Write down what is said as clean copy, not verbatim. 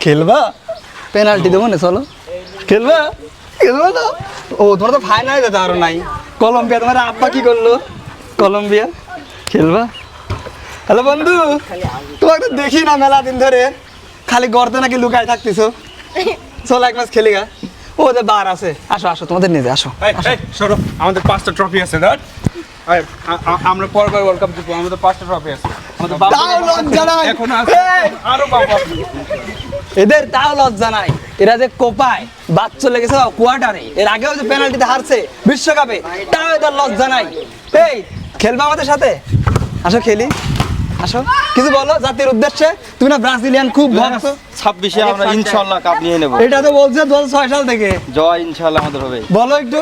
খেলবা? পেনাল্টি দেবো না, চলো খেলবা। খেলবা না? ও তোমার তো ফাইনালে যেতে আরো নাই। কলম্বিয়া, তোমার আব্বা কি করলো? কলম্বিয়া খেলবা? হ্যালো বন্ধু, তোমাকে তো দেখি না মেলা দিন ধরে, খালি গর্তে নাকি লুকায় থাকতেছো। চলো এক ম্যাচ খেলি গা। ও যে বার আছে, আসো আসো তোমাদের নিয়ে আসো। সরো, আমাদের 5টা ট্রফি আছে দাঁড়। আমরা পরবার ওয়ার্ল্ড কাপ জিতবো, আমাদের 5টা ট্রফি আছে। আমাদের তাও লজ্জা নাই। এখন আছে আরো পাবো। এদের তাও লজ্জা নাই, এরা যে কোপায় বাদ চলে গেছে কোয়ার্টারে, এর আগেও যে পেনাল্টিতে হারছে বিশ্বকাপে, তাও এদের লজ্জা নাই। এই খেলবা আমাদের সাথে? আসো খেলি, আসো কিছু বলো জাতির উদ্দেশ্যে। তুমি না ব্রাজিলিয়ান খুব ভক্ত। 26-এ আমরা ইনশাআল্লাহ কাপ নিয়ে নেব। এটা তো বলছে 2006 সাল থেকে। জয় ইনশাআল্লাহ আমাদের হবে। বলো একটু।